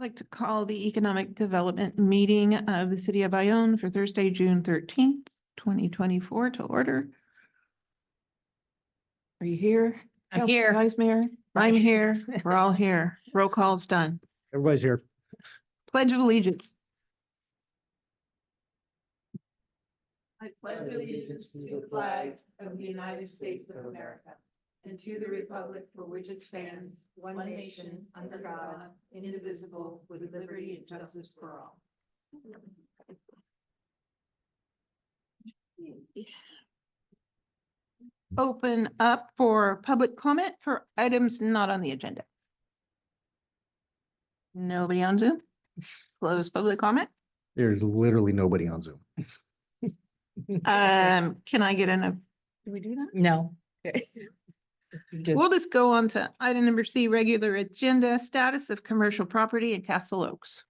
Like to call the economic development meeting of the city of Bayonne for Thursday, June 13th, 2024 to order. Are you here? I'm Councilor here. Vice Mayor, I'm here. We're all here. Roll call's done. Everybody's here. Pledge of allegiance. I pledge allegiance to the flag of the United States of America and to the republic for which it stands, one nation, under God, indivisible, with liberty and justice for all. Open up for public comment for items not on the agenda. Nobody on Zoom? Close public comment. There's literally nobody on Zoom. Can I get do we do that? No. We'll just go on to item number C, regular agenda, status of commercial property in Castle Oaks.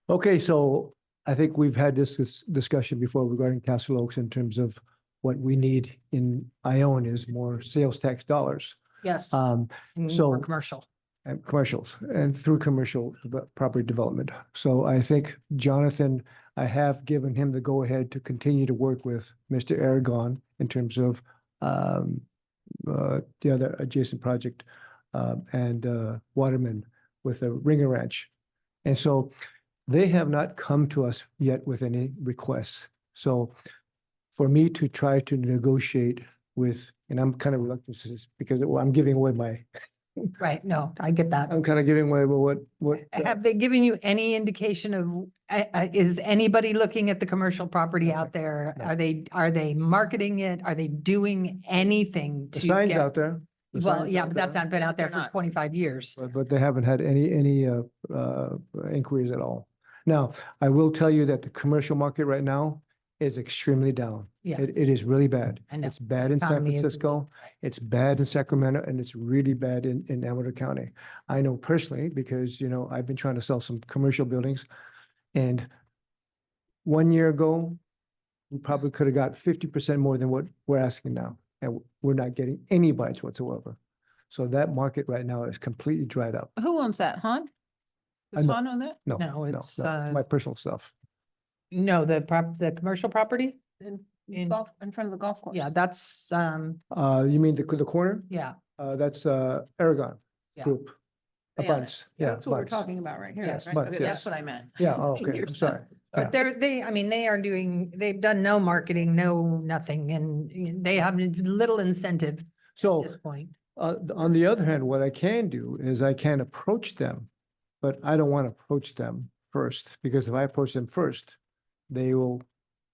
Okay, so I think we've had this discussion before regarding Castle Oaks in terms of what we need in Ione is more sales tax dollars. Yes. And So so- commercial. commercials and through commercial property development. So I think Jonathan, I have given him the go-ahead to continue to work with Mr. Aragon in terms of the other adjacent project and Waterman with the Ringer Ranch. And so they have not come to us yet with any requests. So for me to try to negotiate with, and I'm kind of reluctant to this because I'm giving away Right. No, I get that. I'm kind of giving away what. Have they given you any indication of, is anybody looking at the commercial property out there? No. Are they marketing it? Are they doing anything The to sign's get? out there. The Well, sign's yeah, out but that's there, not been out there They're for not. 25 years. but they haven't had any inquiries at all. Now, I will tell you that the commercial market right now is extremely down. Yeah. It is really bad. I know. It's bad in San Economy is- Francisco. It's bad in Sacramento, and it's really bad in Amador County. I know personally because, you know, I've been trying to sell some commercial buildings. And 1 year ago, we probably could have got 50% more than what we're asking now. And we're not getting any bites whatsoever. So that market right now is completely dried up. Who owns that, Han? Does No. Han own that? No, No, no, it's, no, my personal stuff. No, the commercial property? In In- golf, in front of the golf course? Yeah, that's, You mean the corner? yeah, That's Aragon Yeah. Group. A Yeah, bunch, yeah. That's what we're bunch. talking about right here. Yes. right? Bunch, That's yes. what I meant. Yeah, oh, okay, You're I'm sorry. but I mean, they are doing, they've done no marketing, no nothing, and they have little incentive at So this point. on the other hand, what I can do is I can approach them, but I don't want to approach them first, because if I approach them first, they will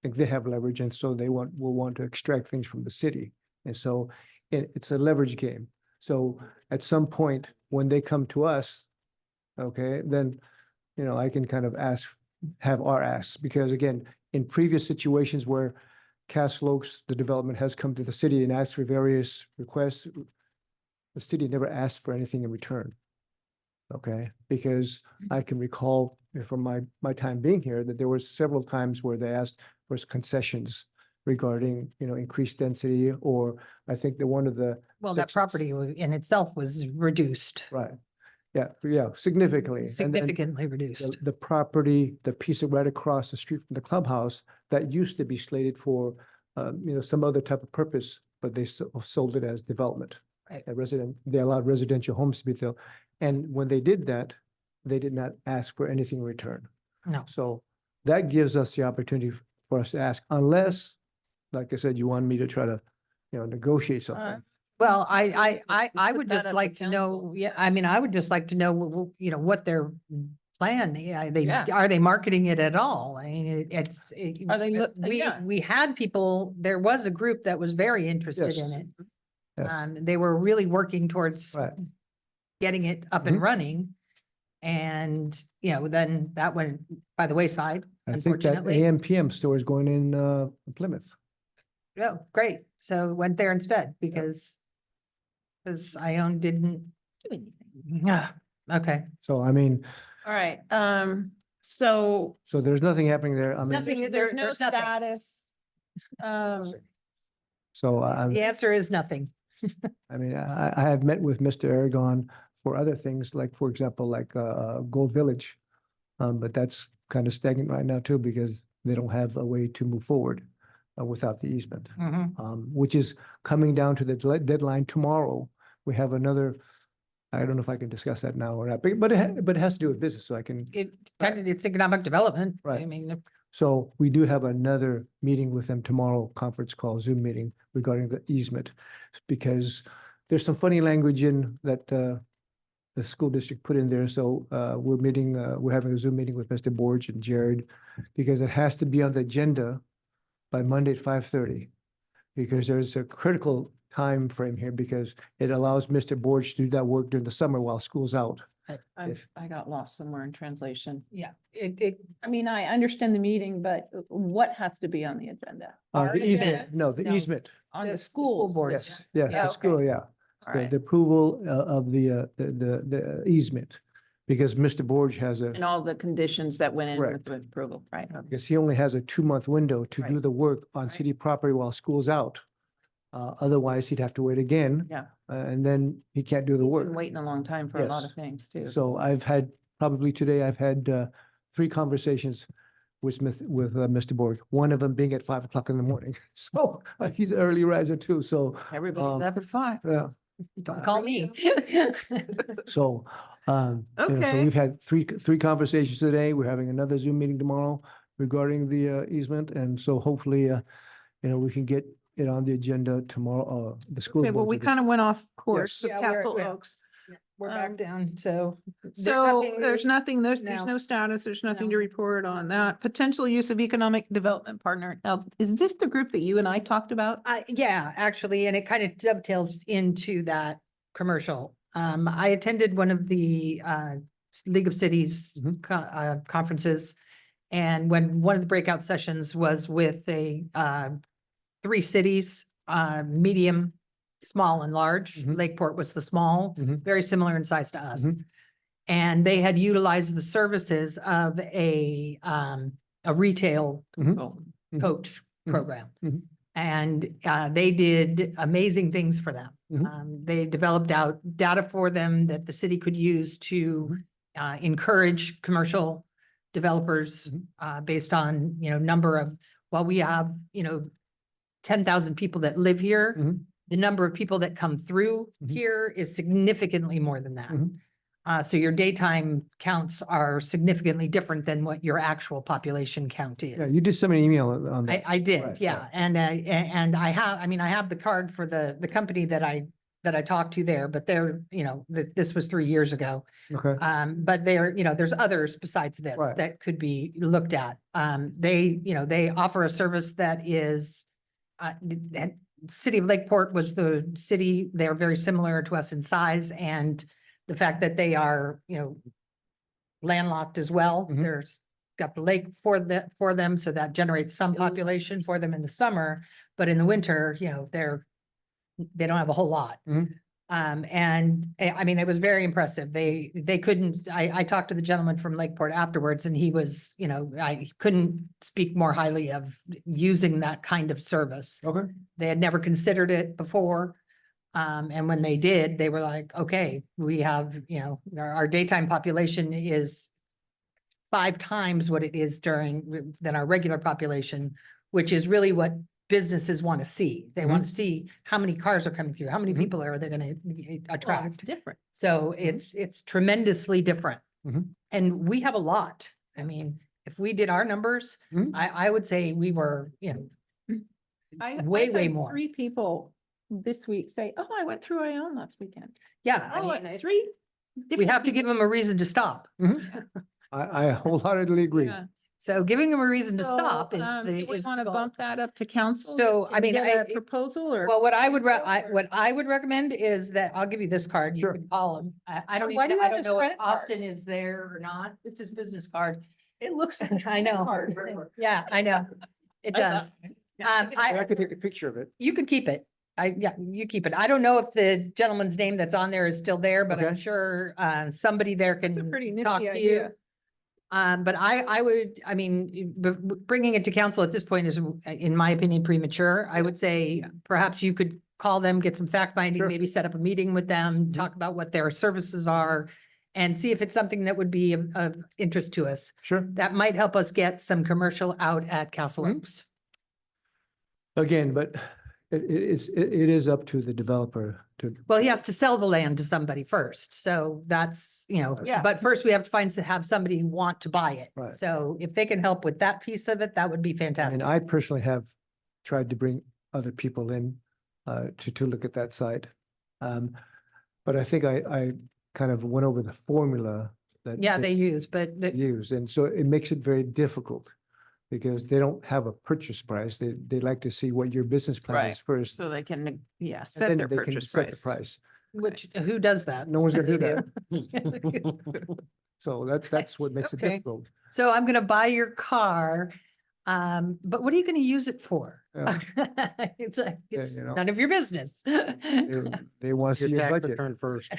think they have leverage, and so will want to extract things from the city. And so it's a leverage game. So at some point, when they come to us, okay, then, you know, I can kind of have our asks, because again, in previous situations where Castle Oaks, the development has come to the city and asked for various requests, the city never asked for anything in return. Okay, because I can recall from my time being here that there were several times where they asked for concessions regarding, you know, increased density, or I think that one of the. Well, that sections- property in itself was reduced, Right, yeah, significantly. And then significantly reduced. the property, the piece of right across the street from the clubhouse that used to be slated for, you know, some other type of purpose, but they sold it as development. Right. They allowed residential homes to be built. And when they did that, they did not ask for anything in return. No. So that gives us the opportunity for us to ask, unless, like I said, you want me to try to, you know, negotiate something. Well, I put would that just up like to to know, council. yeah, I mean, I would just like to know, you know, what their plan, Yeah. are they marketing it at all? I mean, Are they look- yeah. we had people, there was a group that was very interested in Yes. it. Yeah. They were really working towards Right. getting it up and Mhm. running. And, you know, then that went by the wayside, I think that unfortunately. AMPM store is going in Plymouth. Oh, great. So went there instead because Ione didn't, Do anything. yeah, okay. So I mean, All right, so so there's nothing happening there. I mean, Nothing. there's no there's nothing. status. so The answer is nothing. I mean, I have met with Mr. Aragon for other things, like, for example, like, Gold Village. But that's kind of stagnant right now too, because they don't have a way to move forward without the easement. Which is coming down to the deadline tomorrow. We have another, I don't know if I can discuss that now or not, but it has to do with business, so I can. It kind of, it's economic development. I Right. mean, So we do have another meeting with them tomorrow, conference call, Zoom meeting regarding the easement. Because there's some funny language in that the school district put in there. So we're having a Zoom meeting with Mr. Borge and Jared, because it has to be on the agenda by Monday at 5:30. Because there's a critical time frame here, because it allows Mr. Borge to do that work during the summer while school's out. If- I got lost somewhere in translation. yeah, it, I mean, I understand the meeting, but what has to be on the agenda? Our The easement, agenda no, the No. easement. On the the school schools. boards. Yes, yes, Yeah, the school, okay. yeah. All The right. the approval of the easement, because Mr. Borge has a, And all the conditions that went in with Correct. the approval, right? Okay. because he only has a 2-month window to do Right. the work on Right. city property while school's out. Otherwise, he'd have to wait again, Yeah. and then he can't do the We've work. been waiting a long time for a lot Yes. of things too. So I've had, probably today, I've had 3 conversations with Mr. Borg, one of them being at 5 o'clock in the morning. So he's an early riser too, so, everybody's up at 5. yeah. Don't call me. So, so Okay. we've had three conversations today. We're having another Zoom meeting tomorrow regarding the easement. And so hopefully, we can get it on the agenda tomorrow, the school. Okay, well, board's we agenda. kind of went off course Yes. with Yeah, we're- Castle we're- Oaks. We're Um, back down, so. So there's nothing, there's No. no status, there's nothing No. to report on that. Potential use of economic development partner. Now, is this the group that you and I talked about? Yeah, actually, and it kind of dovetails into that commercial. I attended one of the League of Cities Mhm. conferences. And when one of the breakout sessions was with 3 cities, medium, small and large. Mhm. Lakeport was the small, Mhm. very similar in size to us. And they had utilized the services of a retail Mhm. Oh, Mhm. coach Mhm. program. Mhm. And they did amazing things for them. Mhm. They developed out data for them that the city could use to encourage commercial developers Mhm. based on, number of, well, we have, 10,000 people that live here. Mhm. The number of people that come through Mhm. here is significantly more than that. Mhm. So your daytime counts are significantly different than what your actual population count is. Yeah, you did send me an email on that. I did, Right, yeah, and I have, I have the card for the company that I talked to there, but they're, this was 3 years ago. Okay. But there's others besides this Right. that could be looked at. They offer a service that is, that City of Lakeport was the city, they're very similar to us in size, and the fact that they are, landlocked as well. Mhm. There's got the lake for them, so that generates some population for them in the summer, but in the winter, they don't have a whole lot. Mhm. It was very impressive. They couldn't, I talked to the gentleman from Lakeport afterwards and he was, I couldn't speak more highly of using that kind of service. Okay. They had never considered it before. And when they did, they were like, okay, we have, our daytime population is 5 times what it is than our regular population, which is really what businesses want to see. They want to see how many cars are coming through, how many Mhm. people are they going to well, it's attract. different. So it's tremendously different. Mhm. And we have a lot. I mean, if we did our numbers, Mhm. I would say we were, I way, had way more. 3 people this week say, oh, I went through Ione last weekend. yeah, Oh, I mean, 3. we different have to give people. them a reason to stop. I wholeheartedly agree. Yeah. So giving them a reason to So, stop is do the. we is want to the goal. bump that up to council? So, I and mean, get a proposal or? Well, what I would recommend is that I'll give you this card. You Sure. can call him. I don't Why even, do you I have don't his know if credit card? Austin is there or not. It's his business card. It looks. I know. Yeah, I know. It does. I could take a picture of it. You could keep it. You keep it. I don't know if the gentleman's name that's on there is still there, but I'm Okay. sure, somebody there It's a can pretty talk nifty to you. idea. But I would, bringing it to council at this point is, in my opinion, premature. I would say perhaps you could call them, get some fact finding, Sure. maybe set up a meeting with them, Mhm. talk about what their services are. And see if it's something that would be of interest to us. Sure. That might help us get some commercial out at Castle Mhm. Oaks. Again, but it is up to the developer to. Well, he has to sell the land to somebody first, so that's, Yeah. but first we have to have somebody want to buy it. Right. So if they can help with that piece of it, that would be And fantastic. I personally have tried to bring other people in to look at that site. But I think I kind of went over the formula that. Yeah, they use, but use, and so it makes it very difficult because they don't have a purchase price. They like to see what your business plan is Right. first. So they can, yeah, and set then their they can purchase set the price. which, who does that? No one's gonna do You that. So that's what makes it Okay. difficult. So I'm gonna buy your car, but what are you gonna use it for? Yeah. It's like, Yeah, it's you know. none of your business. They want to see Your your tax budget. return first.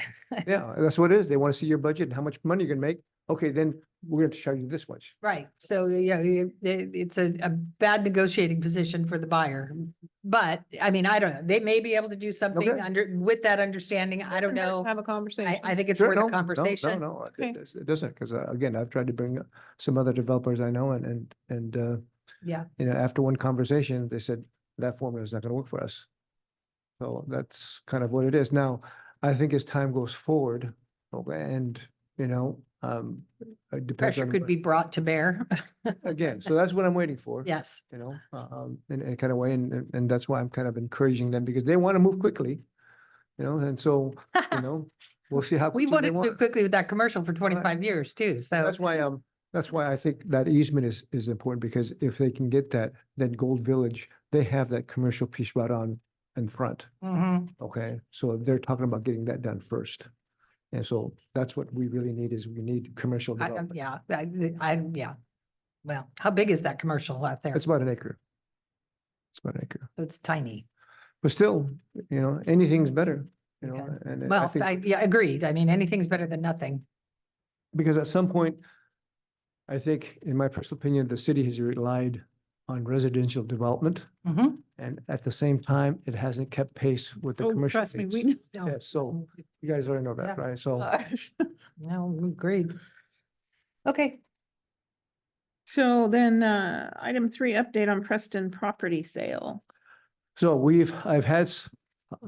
Yeah, that's what it is. They want to see your budget and how much money you're gonna make. Okay, then we're going to charge you this much. Right, so, yeah, it's a bad negotiating position for the buyer. But, I mean, I don't know, they may be able to do something Okay. with that understanding, I don't know. Have a conversation. I think it's Sure, worth no, a conversation. No, Okay. it doesn't, because again, I've tried to bring some other developers I know and Yeah, after one conversation, they said that formula is not going to work for us. So that's kind of what it is. Now, I think as time goes forward, okay, and it depends pressure on could be brought to bear. again, so that's what I'm waiting for. Yes, In a kind of way, and that's why I'm kind of encouraging them because they want to move quickly, and so, we'll see how. we quickly wanted they to want. move quickly with that commercial for 25 years too, so. That's why I think that easement is important because if they can get that, then Gold Village, they have that commercial piece right on in front. Mhm. Okay, so they're talking about getting that done first. And so that's what we really need is we need commercial development. Yeah, yeah. Well, how big is that commercial out there? It's about an acre. It's about an acre, It's tiny. but still, anything's better, Okay. and I Well, think, yeah, agreed. I mean, anything's better than nothing. because at some point, I think, in my personal opinion, the city has relied on residential development. Mhm. And at the same time, it hasn't kept pace with the Oh, commercial. trust me, needs. we Yeah, so you guys already know that, Yeah. right? So, No, agreed. Okay, So then, item 3, update on Preston property sale. so I've had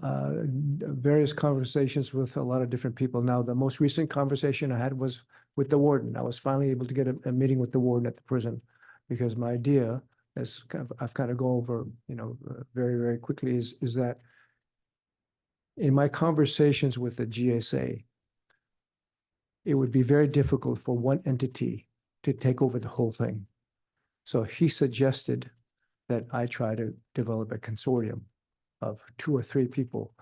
various conversations with a lot of different people. Now, the most recent conversation I had was with the warden. I was finally able to get a meeting with the warden at the prison. Because my idea is I've kind of go over, very, very quickly is that in my conversations with the GSA, it would be very difficult for one entity to take over the whole thing. So he suggested that I try to develop a consortium of 2 or 3 people.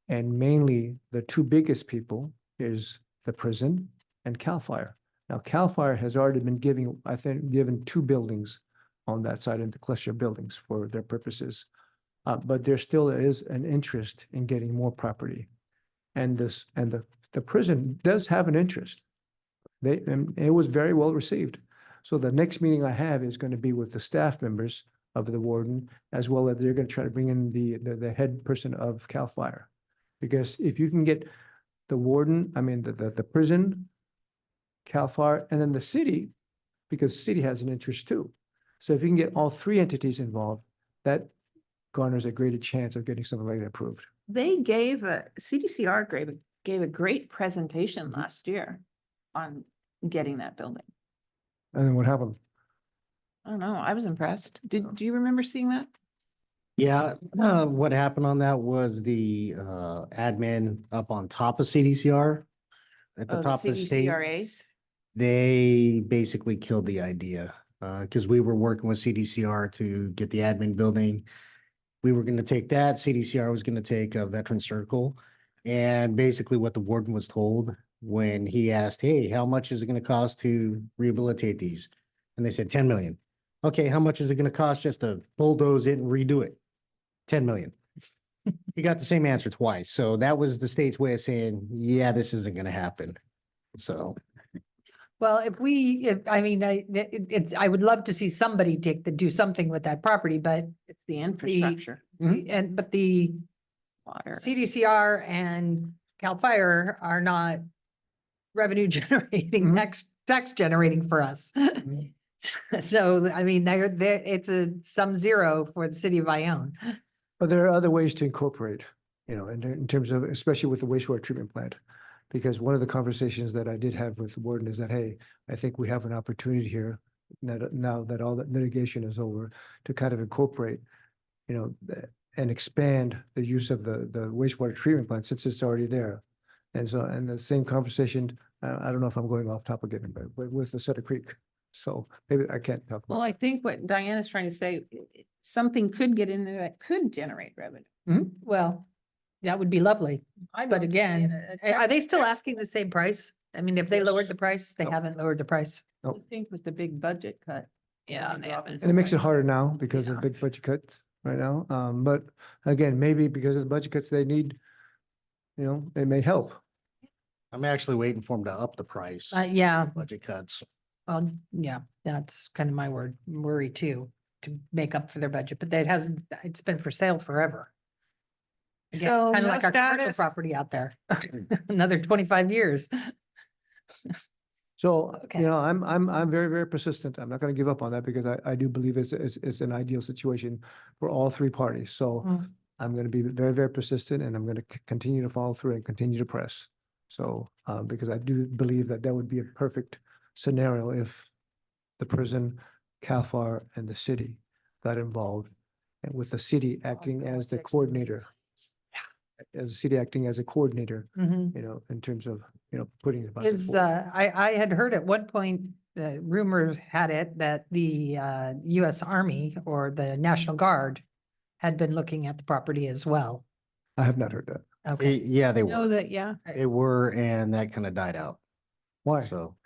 And mainly the 2 biggest people is the prison and CAL FIRE. Now, CAL FIRE has already been given 2 buildings on that side and the cluster buildings for their purposes. But there still is an interest in getting more property. And the prison does have an interest. And it was very well received. So the next meeting I have is going to be with the staff members of the warden, as well as they're going to try to bring in the head person of CAL FIRE. Because if you can get the warden, the prison, CAL FIRE, and then the city, because the city has an interest too. So if you can get all 3 entities involved, that garners a greater chance of getting something like that approved. They CDCR gave a great presentation last year on getting that building. And then what happened? I don't know, I was impressed. Do you remember seeing that? Yeah, what happened on that was the admin up on top of CDCR. At the Oh, top of the state, CDCRAs? they basically killed the idea. Because we were working with CDCR to get the admin building. We were gonna take that, CDCR was gonna take a veteran circle. And basically what the warden was told when he asked, hey, how much is it gonna cost to rehabilitate these? And they said 10 million. Okay, how much is it gonna cost just to bulldoze it and redo it? 10 million. He got the same answer twice. So that was the state's way of saying, yeah, this isn't gonna happen. So, well, I would love to see somebody do something with that property, but It's the infrastructure. but Water. CDCR and CAL FIRE are not revenue generating, Mhm. tax generating for us. So, I mean, it's a sum zero for the city of Ione. But there are other ways to incorporate, in terms of, especially with the wastewater treatment plant. Because one of the conversations that I did have with the warden is that, hey, I think we have an opportunity here, now that all that litigation is over, to kind of incorporate, and expand the use of the wastewater treatment plant since it's already there. And so, and the same conversation, I don't know if I'm going off topic again, but with the Sutter Creek. So maybe I can't talk Well, about. I think what Diana's trying to say, something could get in there that could generate revenue. Well, that would be lovely. I'd But love to see again, a are they tax- still asking the same price? I mean, if they Yes. lowered the price, they No. haven't lowered the price. I think with the big budget cut. Yeah, they they drop haven't. And it makes it harder now because of Yeah. big budget cuts right now. But again, maybe because of the budget cuts they need, it may help. I'm actually waiting for them to up the price. Yeah, Budget cuts. yeah, that's kind of my worry too, to make up for their budget, but it's been for sale forever. Again, So kind of no like our commercial status. property out there, another 25 years. So, Okay. I'm very, very persistent. I'm not gonna give up on that because I do believe it's an ideal situation for all three parties. So Mm. I'm gonna be very, very persistent and I'm gonna continue to follow through and continue to press. So, because I do believe that would be a perfect scenario if the prison, CAL FIRE and the city got involved, and with the city acting as the coordinator. As the city acting as a coordinator, Mhm. in terms of, putting the budget Is, forward. I had heard at one point, rumors had it that the US Army or the National Guard had been looking at the property as well. I have not heard that. Okay. Yeah, they Know were. that, yeah. They were, and that kind of died out. Why? So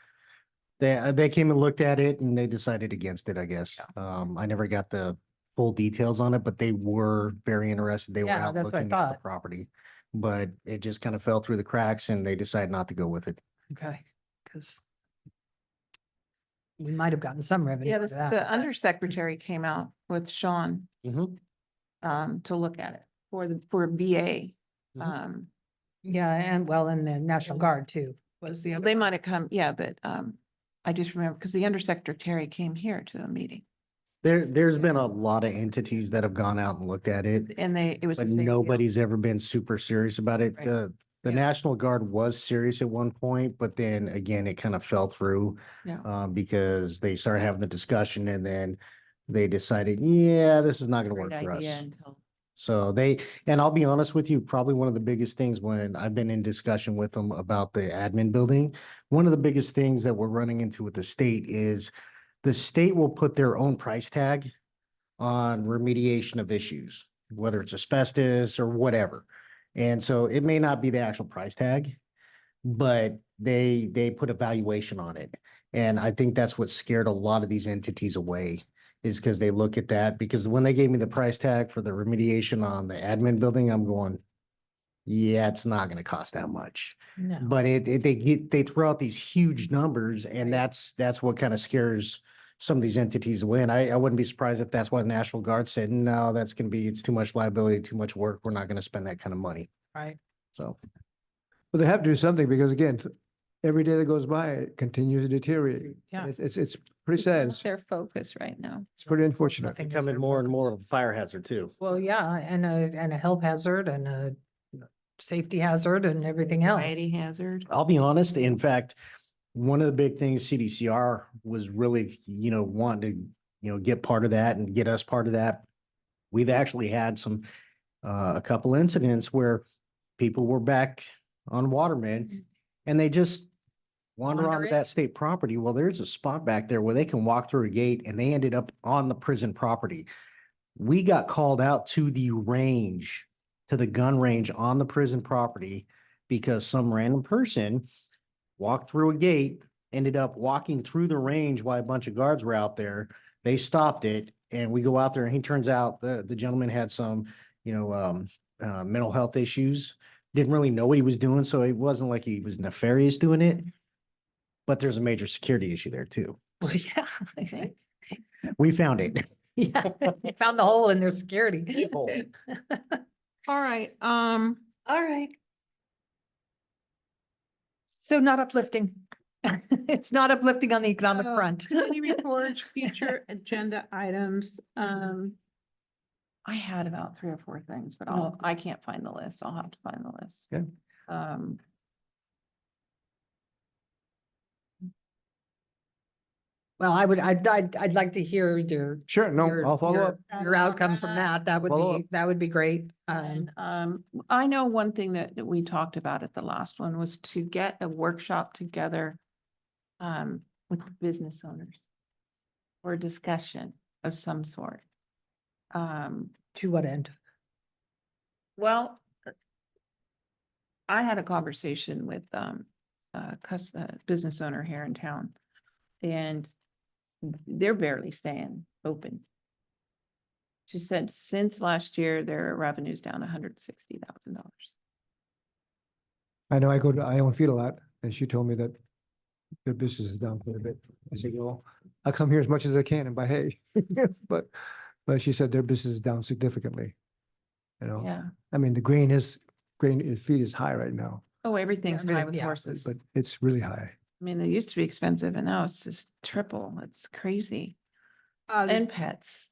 they came and looked at it and they decided against it, I guess. I never got the full details on it, but they were very interested. They were Yeah, out that's what I looking at the thought. property. But it just kind of fell through the cracks and they decided not to go with it. Okay, because we might have gotten some revenue. Yeah, out of that, the but- undersecretary came out with Sean to look at it for a BA. Mhm. Yeah, and well, and the National Guard too was the other. They might have come, yeah, but I just remember, because the undersecretary came here to a meeting There's been a lot of entities that have gone out and looked at it, and it was. but the same deal. nobody's ever been super serious about it. Right. The Yeah. National Guard was serious at one point, but then again, it kind of fell through. Yeah. Because they started having the discussion and then they decided, yeah, this is not gonna Great work for us. idea until- So and I'll be honest with you, probably one of the biggest things when I've been in discussion with them about the admin building, one of the biggest things that we're running into with the state is the state will put their own price tag on remediation of issues, whether it's asbestos or whatever. And so it may not be the actual price tag, but they put a valuation on it. And I think that's what scared a lot of these entities away, is because they look at that, because when they gave me the price tag for the remediation on the admin building, I'm going, yeah, it's not gonna cost that much. No. But they throw out these huge numbers and that's what kind of scares some of these entities away. And I wouldn't be surprised if that's why the National Guard said, no, it's too much liability, too much work. We're not gonna spend that kind of money. Right. So. But they have to do something because again, every day that goes by, it continues to deteriorate. Yeah. It's pretty sad. It's Their focus right now. pretty unfortunate. Nothing is Becoming their more and focus. more of a fire hazard too. Well, yeah, and a health hazard and a safety hazard and everything else. Variety hazard. I'll be honest, in fact, one of the big things CDCR was really, wanting to, get part of that and get us part of that. We've actually had a couple incidents where people were back on Waterman and they just wander Wander onto in. that state property. Well, there's a spot back there where they can walk through a gate and they ended up on the prison property. We got called out to the range, to the gun range on the prison property because some random person walked through a gate, ended up walking through the range while a bunch of guards were out there. They stopped it and we go out there and he turns out the gentleman had some, mental health issues. Didn't really know what he was doing. So it wasn't like he was nefarious doing it, but there's a major security issue there too. Well, yeah, I think. We found it. Yeah, they found the hole in their security. Hole. All right, All right. So not uplifting. It's not uplifting on the economic front. committee reports, future agenda items, I had about 3 or 4 things, but I can't find the list. I'll have to find the list. Okay. Well, I'd like to hear your. Sure, no, your- I'll follow your- up. Your outcome from that. That Follow up. would be great. And, I know one thing that we talked about at the last one was to get a workshop together with the business owners or a discussion of some sort. To what end? Well, I had a conversation with business owner here in town, and they're barely staying open. She said since last year, their revenue's down $160,000. I know I go to Ione Feed a lot, and she told me that their business is down quite a bit. I said, well, I come here as much as I can and buy hay. But she said their business is down significantly. You know, Yeah. I mean, feed is high right now, Oh, everything's high everything- with yeah, horses. but it's really high. I mean, they used to be expensive and now it's just triple. It's crazy. The And pets.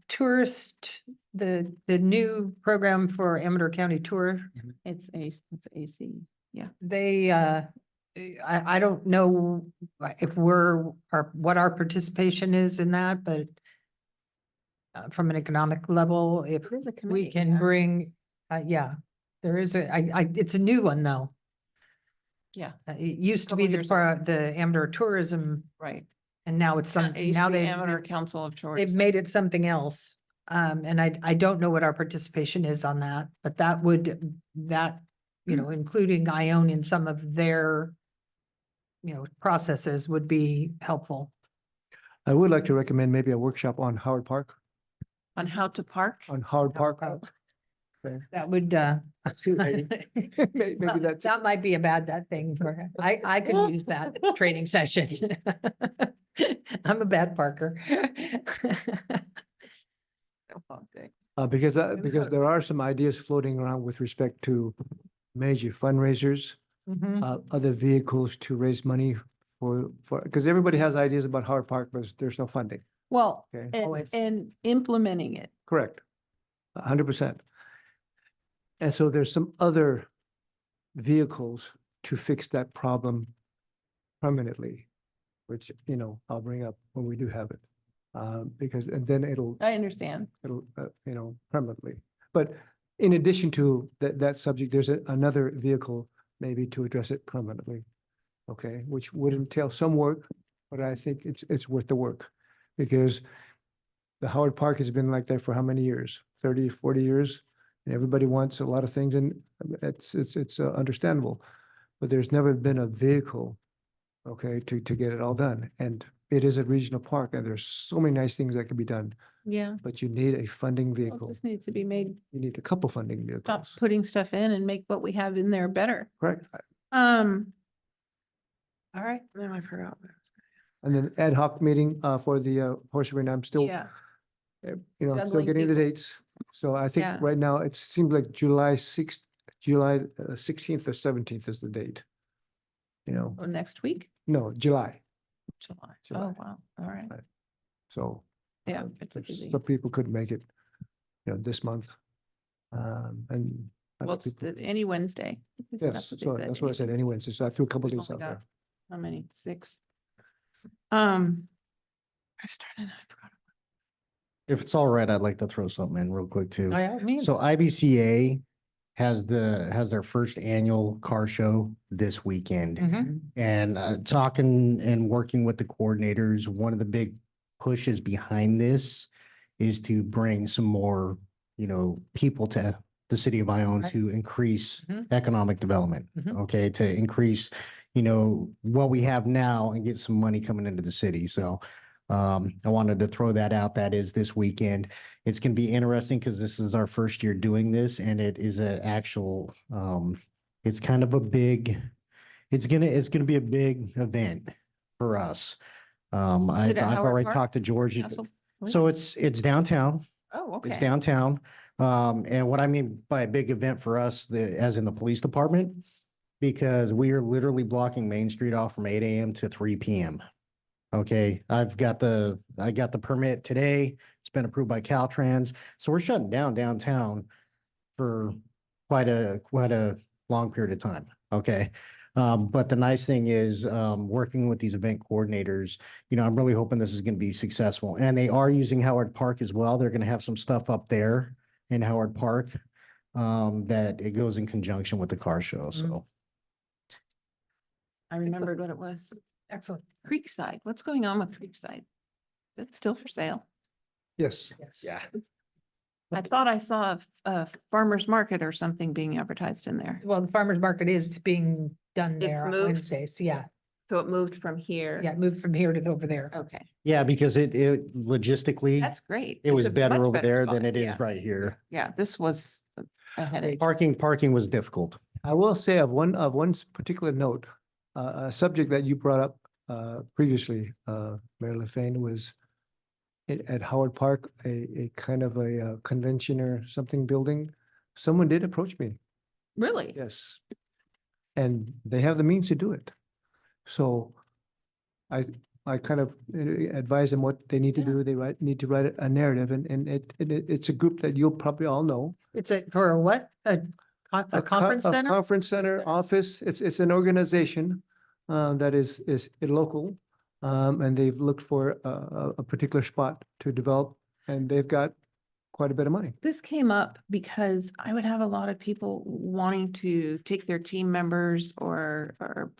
tourist, the new program for Amador County Tour, It's AC. they, I don't know if what our participation is in that, but from an economic level, if It is a we committee, can yeah. bring, yeah, there is it's a new one though. Yeah. It used to be Couple years ago. the Amador Tourism, Right. and now it's some, It used now to be they've, Amador Council of they've Tourism. made it something else. And I don't know what our participation is on that, but including Ione in some of their, processes would be helpful. I would like to recommend maybe a workshop on Howard Park, On how to park. on Howard Park. That would, Maybe that's. that might be that thing for, I could use that training session. I'm a bad parker. Because Maybe because Howard there are some ideas floating around with respect to major fundraisers, Mhm. other vehicles to raise money because everybody has ideas about Howard Park, but there's no funding. Well, Okay. and, Always. and implementing it. Correct. 100%. And so there's some other vehicles to fix that problem permanently, which, I'll bring up when we do have it. Because, and then it'll, I understand. permanently. But in addition to that subject, there's another vehicle maybe to address it permanently. Okay, which would entail some work, but I think it's worth the work. Because the Howard Park has been like that for how many years? 30, 40 years? And everybody wants a lot of things and it's understandable. But there's never been a vehicle, okay, to get it all done. And it is a regional park and there's so many nice things that can be done, Yeah. but you need a funding Well, It vehicle. just needs to be made, You need a couple funding stop vehicles. putting stuff in and make what we have in there better. Correct. All right, then I forgot. And then ad hoc meeting for the horse arena, I'm still, Yeah, still Juggling getting the people. dates. So I think Yeah. right now it seems like July 16th or 17th is the date. oh, next week, No, July. July. July. Oh, wow, all right. Right. So. Yeah, uh, it's there's busy. some people couldn't make it, this month. And. other Well, it's people- any Wednesday. Isn't that Yes, what they so said? that's what I said Any- anyway. So I threw a couple We've dates only out got- there. How many? 6? I started, I forgot. If it's all right, I'd like to throw something in real quick too. By all means. So IBCA has their first annual car show this weekend. Mhm. And talking and working with the coordinators, one of the big pushes behind this is to bring some more, people to the city of Ione Right. to increase Mhm. economic development. Mhm. Okay, to increase, what we have now and get some money coming into the city. So I wanted to throw that out. That is this weekend. It's going to be interesting because this is our first year doing this and it is an actual, it's kind of a big, it's gonna be a big event for us. I've it at Howard already Park? talked to George. Castle? So it's downtown. Oh, okay. It's downtown. And what I mean by a big event for us, as in the police department, because we are literally blocking Main Street off from 8 a.m. to 3 p.m. Okay, I got the permit today. It's been approved by Caltrans. So we're shutting down downtown for quite a long period of time. Okay. But the nice thing is, working with these event coordinators, I'm really hoping this is going to be successful. And they are using Howard Park as well. They're going to have some stuff up there in Howard Park, that it goes in conjunction with the car show. So I remembered what it was. Excellent. Creekside. What's going on with Creekside? Is it still for sale? Yes. Yes. yeah. I thought I saw a farmer's market or something being advertised in there. Well, the farmer's market is being done It's there on moved? Wednesdays. Yeah, So it moved from here. yeah, moved from here to over there. Okay, Yeah, because it logistically, that's great. it It's was a better much over there spot, than it is yeah. right here. Yeah, this was a headache. Parking was difficult. I will say of one particular note, a subject that you brought up previously, Mayor LaFane, was at Howard Park, a kind of a convention or something building. Someone did approach me. Really? Yes. And they have the means to do it. So I kind of advise them what they need to Yeah. do. They need to write a narrative, and it's a group that you'll probably all know. It's for a what? A conference A center? conference center, office. It's an organization that is local. And they've looked for a particular spot to develop, and they've got quite a bit of money. This came up because I would have a lot of people wanting to take their team members or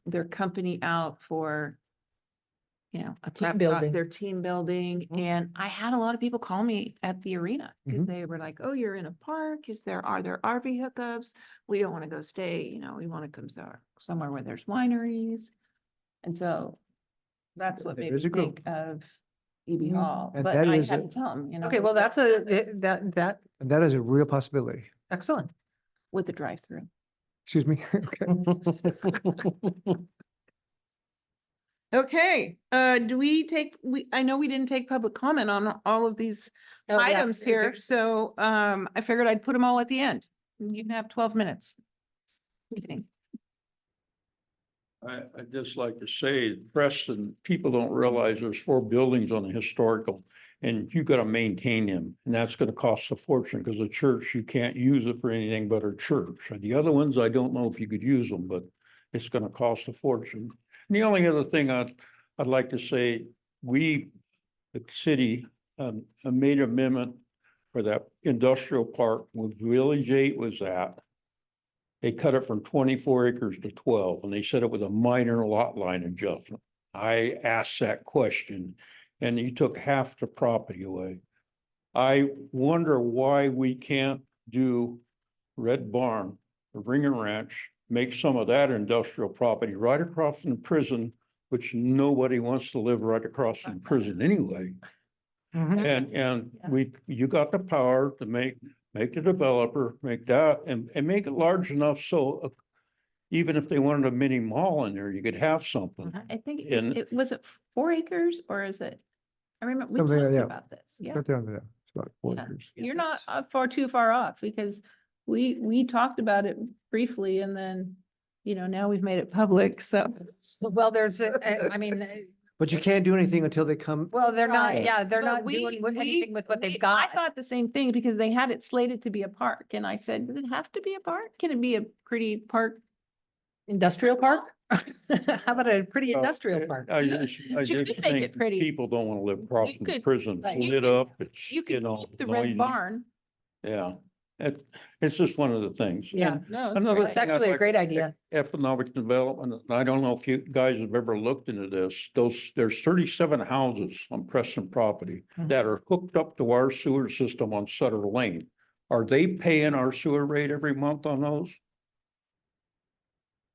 their company out for, a Team prep, building. their team building. Mhm. And I had a lot of people call me at the arena because Mhm. they were like, oh, you're in a park. Are there RV hookups? We don't want to go stay, we want to come somewhere where there's wineries. And so that's what There made me is a group. think of EB Hall, And but that I is had a- to tell them, Okay, well, that's that, And that is a real possibility. excellent. with the drive-through. Excuse me. Okay. Okay, do I know we didn't take public comment on all of these Oh, yeah. items Is here, there- so, I figured I'd put them all at the end. You can have 12 minutes. Kidding. I'd just like to say, Preston, people don't realize there's 4 buildings on the historical. And you gotta maintain them, and that's gonna cost a fortune, because the church, you can't use it for anything but a church. And the other ones, I don't know if you could use them, but it's gonna cost a fortune. And the only other thing I'd like to say, the city, made an amendment for that industrial park where Village 8 was at. They cut it from 24 acres to 12, and they said it was a minor lot line adjustment. I asked that question, and he took half the property away. I wonder why we can't do Red Barn, the Ringer Ranch, make some of that industrial property right across from the prison, which nobody wants to live right across from the prison anyway. Mhm. And you got the power to make the developer make that and make it large enough so even if they wanted a mini mall in there, you could have something. I think And- it was it 4 acres or is it? I remember we Something like talked that. about this. Yeah. Right there under there. It's about 4 Yeah. acres. You're not too far off because we talked about it briefly and then, now we've made it public, so. Well, I mean, But you can't do anything until they come. well, they're not, Right. yeah, they're But not doing anything with what they've I got. thought the same thing because they had it slated to be a park and I said, does it have to be a park? Can it be a pretty park? Industrial park? How about a pretty Well, industrial park? I just You could make think it pretty. people don't want to live across You from the could- prison. right. It's You lit could- up, it's, You could keep the red noisy. barn. Yeah, it's just one of the things. Yeah. And No, Another It's thing I'd actually a like great to idea. Economic development, and I don't know if you guys have ever looked into this, there's 37 houses on Preston property Mhm. that are hooked up to our sewer system on Sutter Lane. Are they paying our sewer rate every month on those?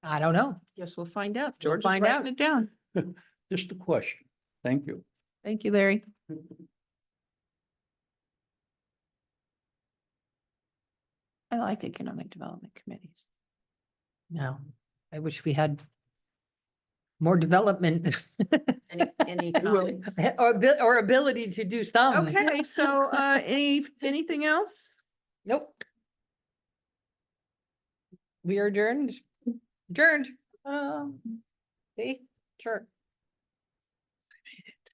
I don't know. Guess we'll find out. We'll George is find writing out. it down. Just a question. Thank you. Thank you, Larry. I like economic development committees. No, I wish we had more development. And economics. Or ability to do some. Okay, so, anything else? Nope. We are adjourned. Adjourned. Um, See, sure.